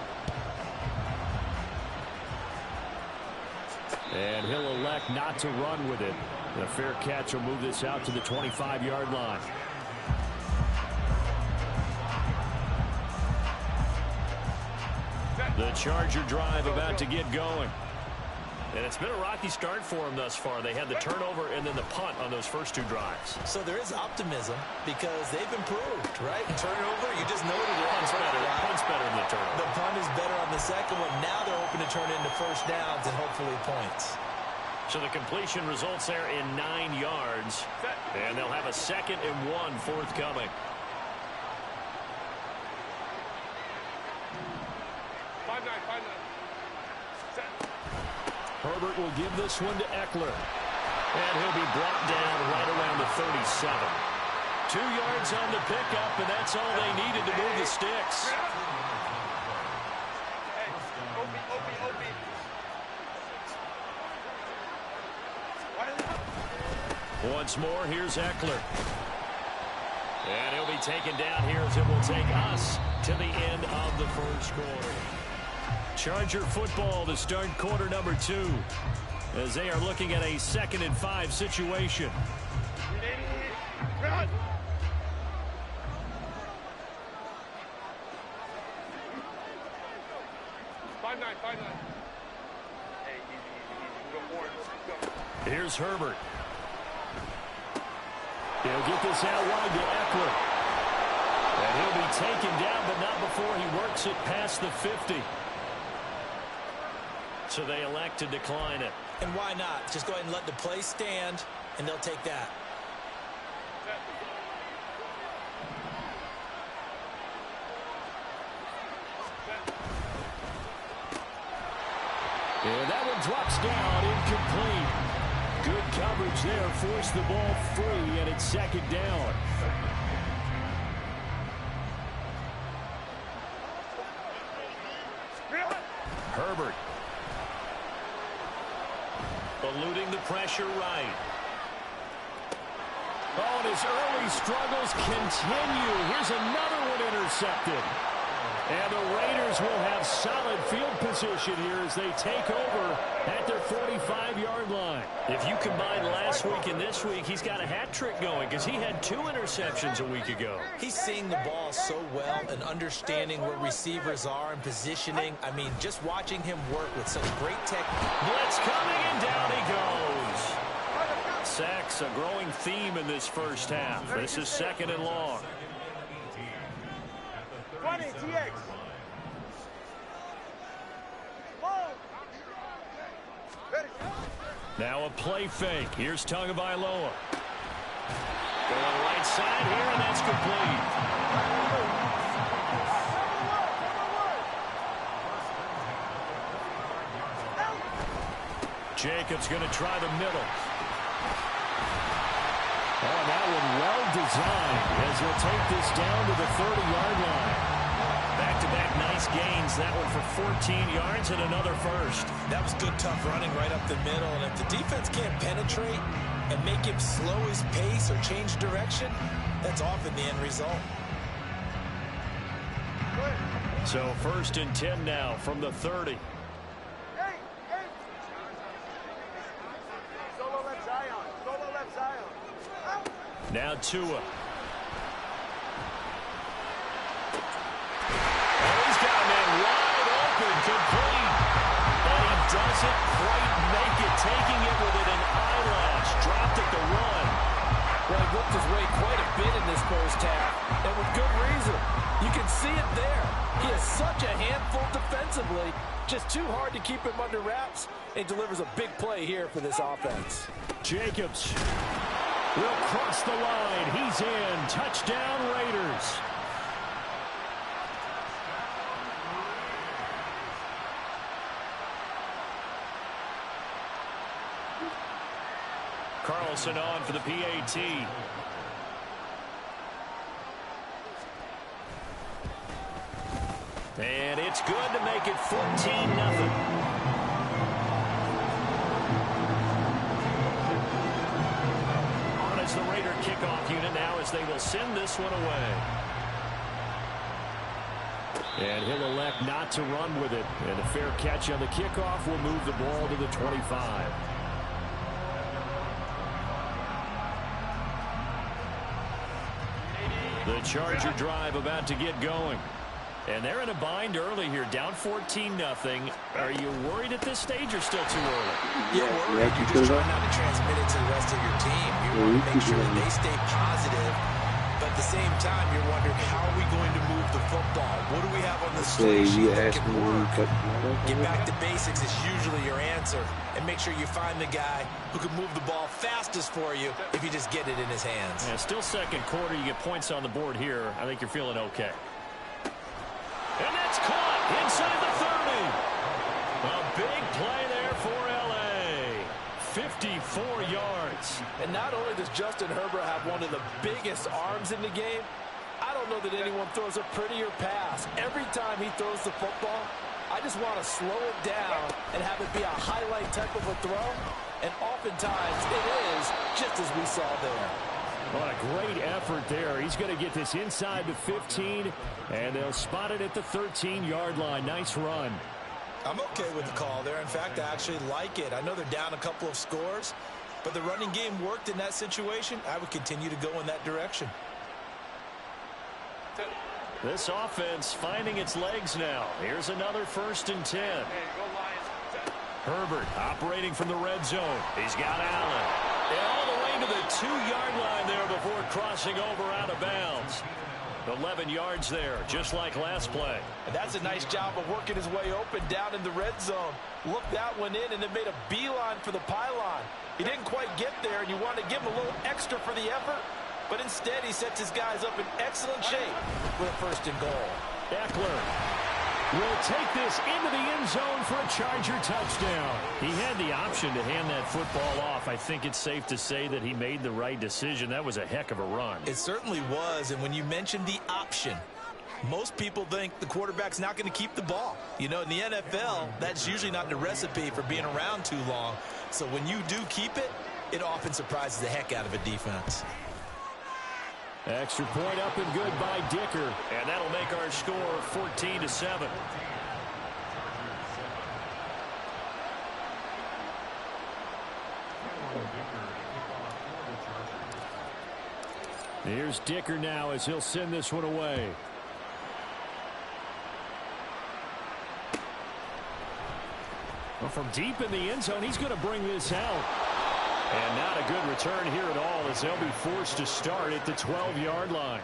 And he'll elect not to run with it. The fair catch will move this out to the 25-yard line. The Charger drive about to get going. And it's been a rocky start for them thus far. They had the turnover and then the punt on those first 2 drives. So there is optimism because they've improved, right? Turnover, you just noted it. Punt's better than the turnover. The punt is better on the second one. Now they're hoping to turn into first downs and hopefully points. So the completion results there in 9 yards. And they'll have a 2nd and 1 forthcoming. Herbert will give this one to Eckler. And he'll be brought down right around the 37. 2 yards on the pickup, and that's all they needed to move the sticks. Once more, here's Eckler. And he'll be taken down here as it will take us to the end of the first quarter. Charger football to start quarter number 2 as they are looking at a 2nd and 5 situation. Run. Five nine. Hey, easy. Go forward. Go. Here's Herbert. He'll get this out wide to Eckler. And he'll be taken down, but not before he works it past the 50. So they elect to decline it. And why not? Just go ahead and let the play stand, and they'll take that. And that one drops down, incomplete. Good coverage there, forced the ball free, and it's 2nd down. Herbert. Eluding the pressure right. Oh, and his early struggles continue. Here's another one intercepted. And the Raiders will have solid field position here as they take over at their 45-yard line. If you combine last week and this week, he's got a hat trick going because he had 2 interceptions a week ago. He's seeing the ball so well and understanding where receivers are and positioning. I mean, just watching him work with such great technique. Blitz coming, and down he goes. Sacks, a growing theme in this first half. This is 2nd and long. 20, TX. Now a play fake. Here's Tagovailoa. Going right side here, and that's complete. Jacobs going to try the middle. Oh, and that one well designed as he'll take this down to the 30-yard line. Back-to-back nice gains. That one for 14 yards and another first. That was good, tough running right up the middle. And if the defense can't penetrate and make him slow his pace or change direction, that's often the end result. So 1st and 10 now from the 30. Solo left Zion. Now Tua. Complete. But he doesn't quite make it, taking it within an eyelash. Dropped at the run. Well, he worked his way quite a bit in this first half, and with good reason. You can see it there. He is such a handful defensively. Just too hard to keep him under wraps, and delivers a big play here for this offense. Jacobs will cross the line. He's in. Touchdown, Raiders. Carlson on for the PAT. And it's good to make it 14-0. On as the Raider kickoff unit now as they will send this one away. And he'll elect not to run with it. And a fair catch on the kickoff will move the ball to the 25. The Charger drive about to get going. And they're in a bind early here, down 14-0. Are you worried at this stage or still too early? You're worried. You're just trying not to transmit it to the rest of your team. You want to make sure that they stay positive. But at the same time, you're wondering, how are we going to move the football? What do we have on the stage that can work? Get back to basics is usually your answer. And make sure you find the guy who can move the ball fastest for you if you just get it in his hands. Yeah, still 2nd quarter. You get points on the board here. I think you're feeling okay. And that's caught inside the 30. A big play there for L.A. 54 yards. And not only does Justin Herbert have one of the biggest arms in the game, I don't know that anyone throws a prettier pass. Every time he throws the football, I just want to slow it down and have it be a highlight type of a throw. And oftentimes it is, just as we saw there. What a great effort there. He's going to get this inside the 15, and they'll spot it at the 13-yard line. Nice run. I'm okay with the call there. In fact, I actually like it. I know they're down a couple of scores, but the running game worked in that situation. I would continue to go in that direction. This offense finding its legs now. Here's another 1st and 10. Herbert operating from the red zone. He's got Allen. And all the way to the 2-yard line there before crossing over out of bounds. 11 yards there, just like last play. And that's a nice job of working his way open down in the red zone. Looked that one in and then made a beeline for the pylon. He didn't quite get there, and you want to give him a little extra for the effort. But instead, he sets his guys up in excellent shape for a 1st and goal. Eckler will take this into the end zone for a Charger touchdown. He had the option to hand that football off. I think it's safe to say that he made the right decision. That was a heck of a run. It certainly was, and when you mentioned the option, most people think the quarterback's not going to keep the ball. You know, in the NFL, that's usually not the recipe for being around too long. So when you do keep it, it often surprises the heck out of a defense. Extra point up and good by Dicker. And that'll make our score 14-7. Here's Dicker now as he'll send this one away. Well, from deep in the end zone, he's going to bring this out. And not a good return here at all as they'll be forced to start at the 12-yard line.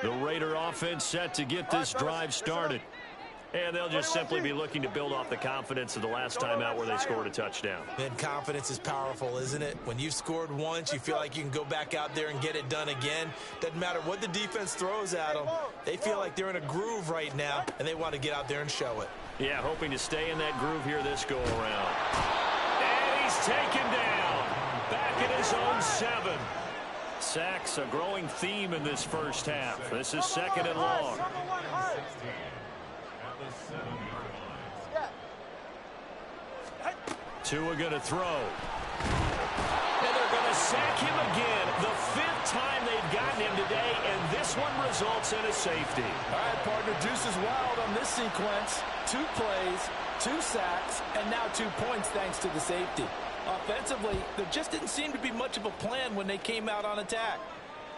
The Raider offense set to get this drive started. And they'll just simply be looking to build off the confidence of the last time out where they scored a touchdown. And confidence is powerful, isn't it? When you've scored once, you feel like you can go back out there and get it done again. Doesn't matter what the defense throws at them. They feel like they're in a groove right now, and they want to get out there and show it. Yeah, hoping to stay in that groove here this go-around. And he's taken down. Back at his own 7. Sacks, a growing theme in this first half. This is 2nd and long. Tua going to throw. And they're going to sack him again. The 5th time they've gotten him today, and this one results in a safety. All right, partner, deuce is wild on this sequence. 2 plays, 2 sacks, and now 2 points thanks to the safety. Offensively, there just didn't seem to be much of a plan when they came out on attack.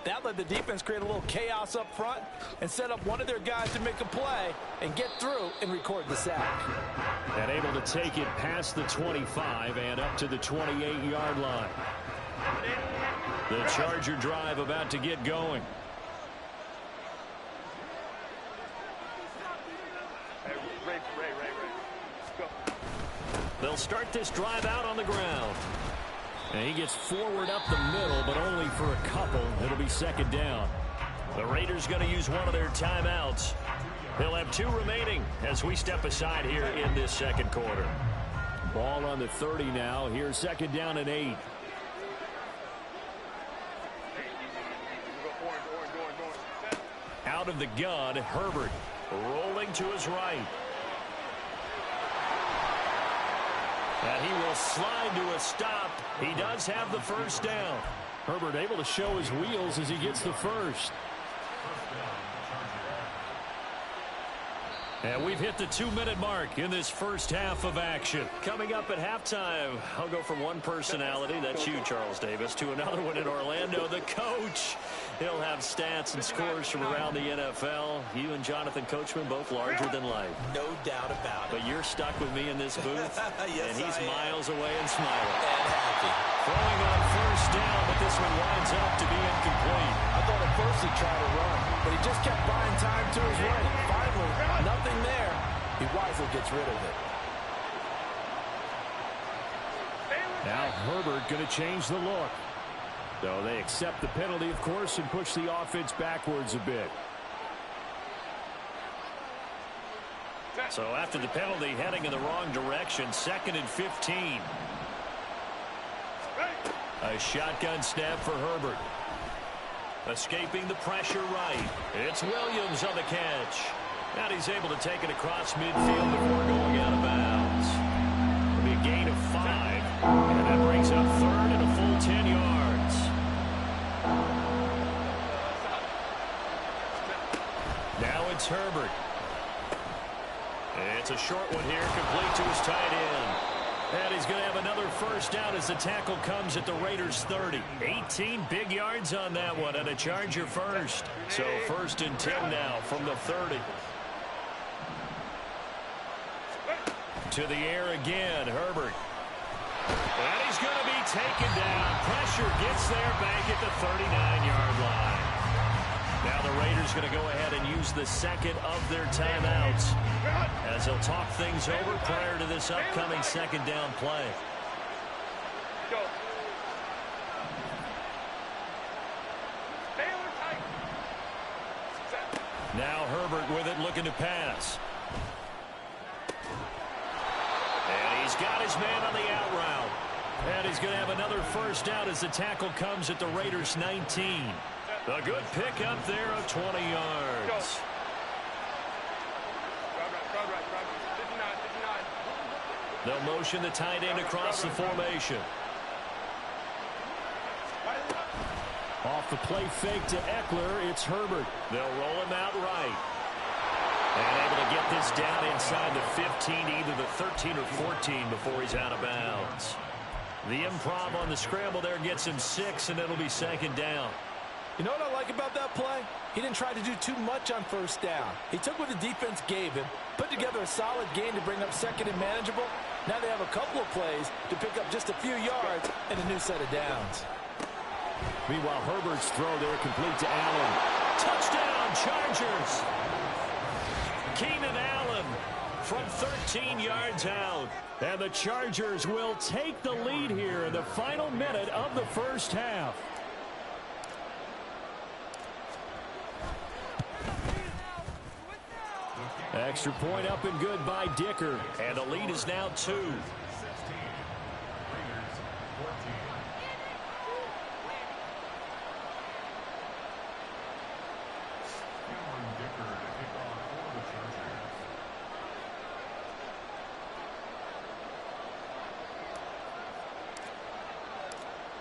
That let the defense create a little chaos up front and set up one of their guys to make a play and get through and record the sack. And able to take it past the 25 and up to the 28-yard line. The Charger drive about to get going. They'll start this drive out on the ground. And he gets forward up the middle, but only for a couple. It'll be 2nd down. The Raiders going to use one of their timeouts. They'll have 2 remaining as we step aside here in this 2nd quarter. Ball on the 30 now. Here's 2nd down and 8. Out of the gun, Herbert rolling to his right. And he will slide to a stop. He does have the 1st down. Herbert able to show his wheels as he gets the 1st. And we've hit the 2-minute mark in this first half of action. Coming up at halftime, I'll go from one personality, that's you, Charles Davis, to another one in Orlando, the coach. He'll have stats and scores from around the NFL. You and Jonathan Coachman both larger than life. No doubt about it. But you're stuck with me in this booth, yes, and he's I am. Miles away and smiling. And happy. Throwing on 1st down, but this one winds up to be incomplete. I thought at first he'd try to run, but he just kept buying time to his right. Finally, nothing there. He wisely gets rid of it. Now Herbert going to change the look. So they accept the penalty, of course, and push the offense backwards a bit. So after the penalty, heading in the wrong direction, 2nd and 15. A shotgun snap for Herbert. Escaping the pressure right. It's Williams on the catch. And he's able to take it across midfield before going out of bounds. It'll be a gain of 5. And that brings up third and a full 10 yards. Now it's Herbert. It's a short one here, complete to his tight end. And he's going to have another first down as the tackle comes at the Raiders' 30. 18 big yards on that one, and a Charger first. So 1st and 10 now from the 30. To the air again, Herbert. And he's going to be taken down. Pressure gets there back at the 39-yard line. Now the Raiders going to go ahead and use the second of their timeouts as they'll talk things over prior to this upcoming second down play. Now Herbert with it, looking to pass. And he's got his man on the out route. And he's going to have another first down as the tackle comes at the Raiders' 19. A good pickup there of 20 yards. They'll motion the tight end across the formation. Off the play fake to Eckler, it's Herbert. They'll roll him out right. And able to get this down inside the 15, either the 13 or 14 before he's out of bounds. The improv on the scramble there gets him 6, and it'll be second down. You know what I like about that play? He didn't try to do too much on first down. He took what the defense gave him, put together a solid gain to bring up second and manageable. Now they have a couple of plays to pick up just a few yards and a new set of downs. Meanwhile, Herbert's throw there complete to Allen. Touchdown, Chargers! Keenan Allen from 13 yards out. And the Chargers will take the lead here in the final minute of the first half. Extra point up and good by Dicker. And the lead is now 2.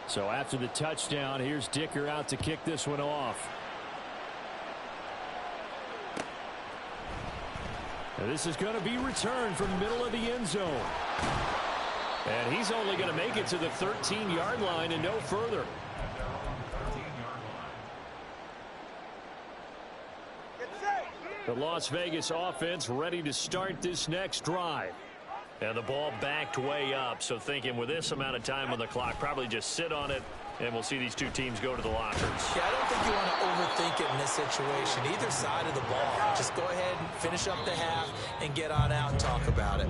So after the touchdown, here's Dicker out to kick this one off. And this is going to be returned from the middle of the end zone. And he's only going to make it to the 13-yard line and no further. The Las Vegas offense ready to start this next drive. And the ball backed way up, so thinking with this amount of time on the clock, probably just sit on it, and we'll see these two teams go to the lockers. Yeah, I don't think you want to overthink it in this situation. Either side of the ball. Just go ahead and finish up the half and get on out and talk about it.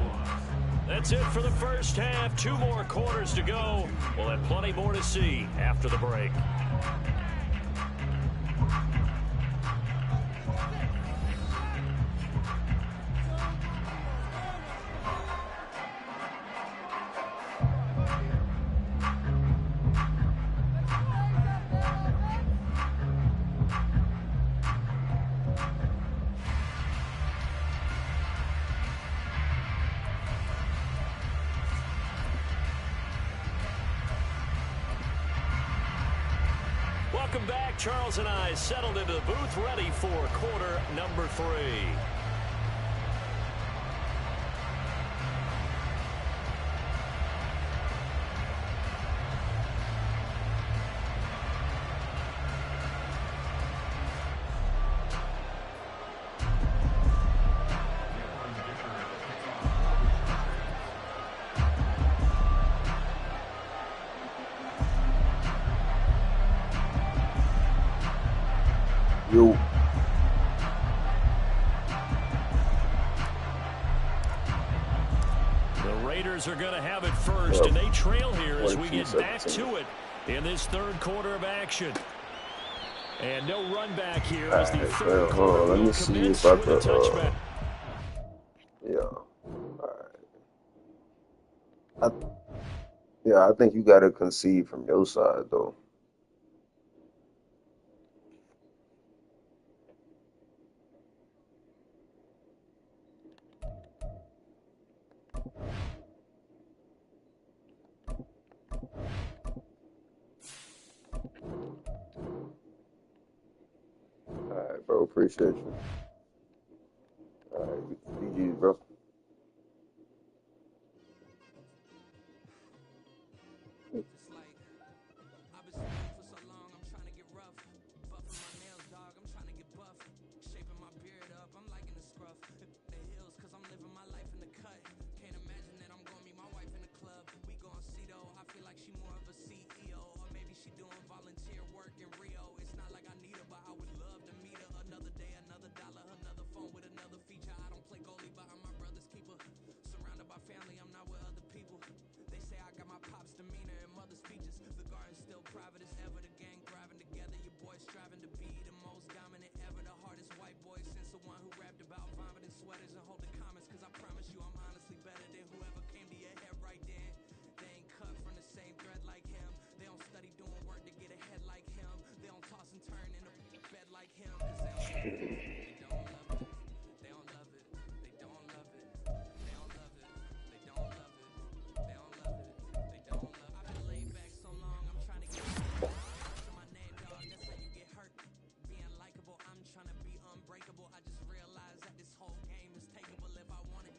That's it for the first half. 2 more quarters to go. We'll have plenty more to see after the break. Welcome back. Charles and I settled into the booth, ready for quarter number 3. Yo. The Raiders are going to have it first, and they trail here as we get back to it in this third quarter of action. And no run back here as the third quarter let me will see commence if I with a could, touchback. Yeah. Alright. Yeah, I think you gotta concede from your side though. All right, bro. Appreciate you. All right, GG's, bro. It's like I've been smooth for so long, I'm trying to get rough. Buffing my nails, dog, I'm trying to get buff. Shaping my beard up, I'm liking the scruff. The heels, cause I'm living my life in the cut. Can't imagine that I'm gonna meet my wife in the club. We gon' see though, I feel like she more of a CEO. Or maybe she doing volunteer work in Rio. It's not like I need her, but I would love to meet her. Another day, another dollar, another phone with another feature. I don't play goalie, but I'm my brother's keeper. Surrounded by family, I'm not with other people. They say I got my pop's demeanor and mother's features. The garden's still private as ever. The gang thriving together. Your boy striving to be the most dominant ever. The hardest white boy since the one who rapped about vomiting sweaters and hold the comments. Cause I promise you I'm honestly better than whoever came to your head right then. They ain't cut from the same thread like him. They don't study doing work to get ahead like him. They don't toss and turn in a bed like him. Cause they don't love it. They don't love it. They don't love it. They don't love it. They don't love it. They don't love it. They don't love it. I've been laid back so long, I'm trying to get to my name, dog. That's how you get hurt. Being likable, I'm trying to be unbreakable. I just realized that this whole game is takeable if I want it.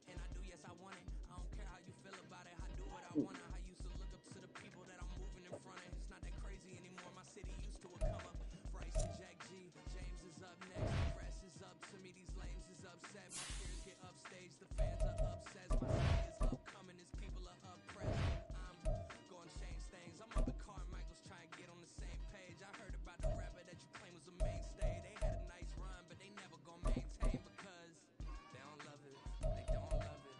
And I do, yes, I want it. I don't care how you feel about it. I do what I want to. I used to look up to the people that I'm moving in front of. It's not that crazy anymore. My city used to a come up. Bryce and Jack G. James is up next. The rest is up to me. These lames is upset. My peers get upstage. The fans are upset. My city is upcoming. His people are oppressed. And I'm gonna change things. I'm up at Carmichael's trying to get on the same page. I heard about the rapper that you claim was a mainstay. They had a nice run, but they never gonna maintain because they don't love it. They don't love it.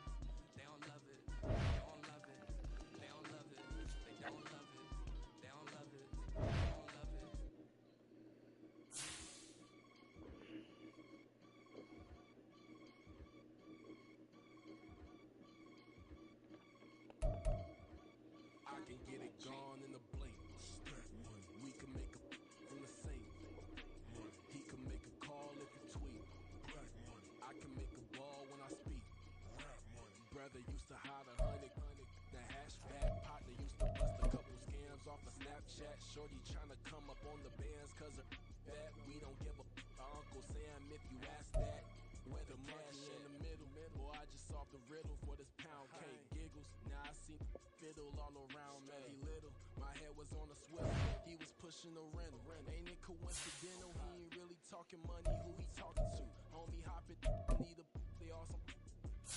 They don't love it. They don't love it. They don't love it. They don't love it. They don't love it. They don't love it. I can get it gone in a blink. We can make a from the sink. He can make a call if you tweet. I can make a ball when I speak. Brother used to hide 100. The hashtag partner used to bust a couple scams off of Snapchat. Shorty tryna come up on the bands cause of that. We don't give a Uncle Sam if you ask that. Where the cash in the middle. Boy, I just solved the riddle for this pound cake. Giggles, now I see fiddle all around me. He little, my head was on a swivel. He was pushing the rental. Ain't it coincidental? He ain't really talking money. Who he talking to? Homie, hop it, need a they awesome.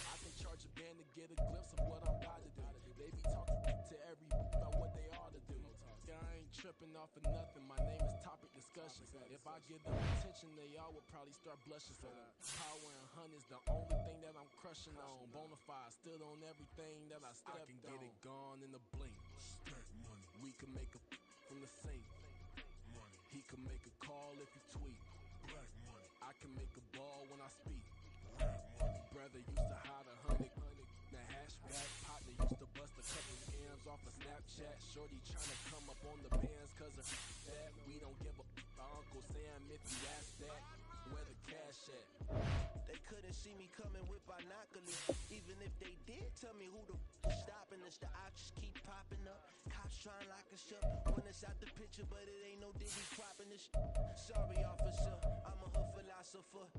I can charge a band to get a glimpse of what I'm about to do. They be talking to every about what they ought to do. Yeah, I ain't tripping off of nothing. My name is topic discussion. If I give them attention, they all would probably start blushing. So power and hunt is the only thing that I'm crushing on. Bonafide, stood on everything that I stepped on. I can get it gone in a blink. We can make a from the sink. He can make a call if you tweet. I can make a ball when I speak. Brother used to hide 100. The hashtag partner used to bust a couple scams off of Snapchat. Shorty tryna come up on the bands cause of that. We don't give a Uncle Sam if you ask that. Where the cash at? They couldn't see me coming with binoculars. Even if they did, tell me who the is stopping us. The options keep popping up. Cops trying to lock us up. When it's out the picture, but it ain't no diggy cropping this. Sorry, officer, I'm a hood philosopher.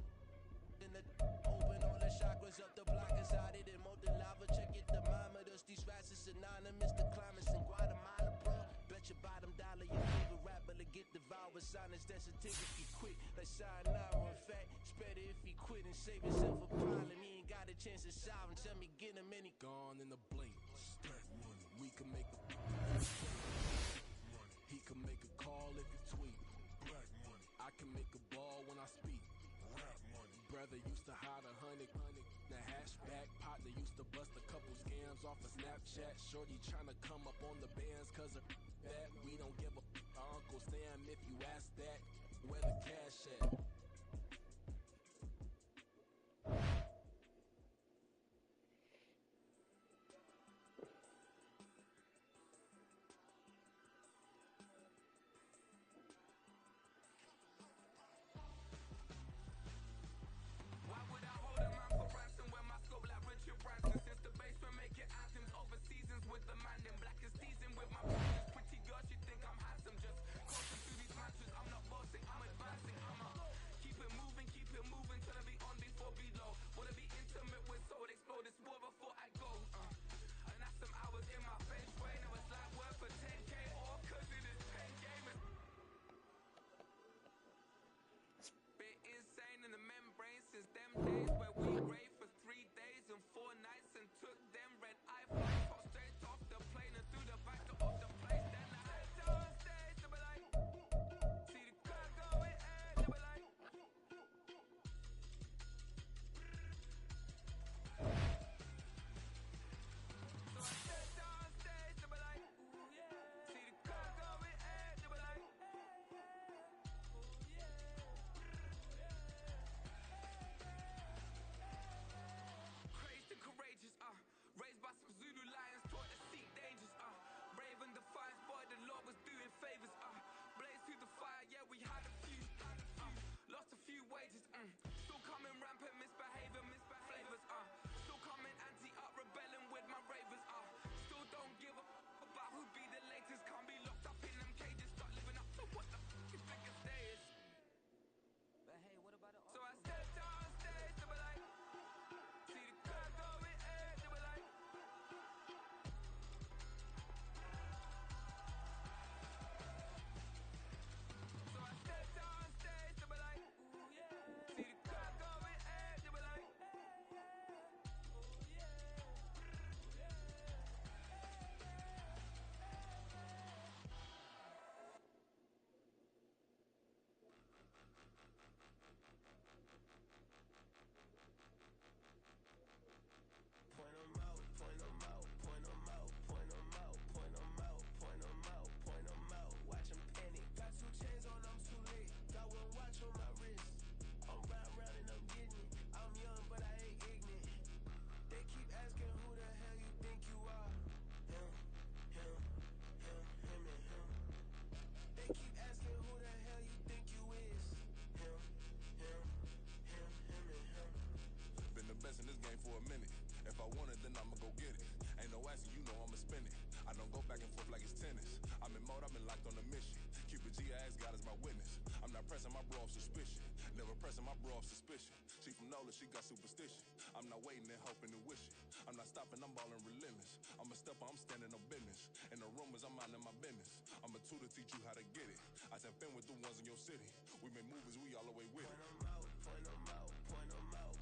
In the open all the chakras up the block inside it and molten lava. Check it thermometers. These rats is synonymous to climates in Guatemala, bro. Bet your bottom dollar your favorite rapper to get devoured. Silence that certificate quick. Like sayonara. In fact, it's better if he quit and save himself a problem. He ain't got a chance to solve him. Tell me get him and he gone in a blink. We can make a he can make a call if you tweet. I can make a ball when I speak. Brother used to hide 100. The hashtag partner used to bust a couple scams off of Snapchat. Shorty tryna come up on the bands cause of that. We don't give a Uncle Sam if you ask that. Where the cash at? game for a minute. If I want it, then I'ma go get it. Ain't no asking, you know I'ma spend it. I don't go back and forth like it's tennis. I'm in mode, I've been locked on a mission. Cupid G, I ask God as my witness. I'm not pressing my bro off suspicion. Never pressing my bro off suspicion. She from Nola, she got superstition. I'm not waiting and hoping and wishing. I'm not stopping, I'm balling relentless. I'm a stepper, I'm standing on business. And the rumors, I'm minding my business. I'm a tutor, teach you how to get it. I said, fin with the ones in your city. We make movies, we all the way with it. Point them out, point them out, point them out.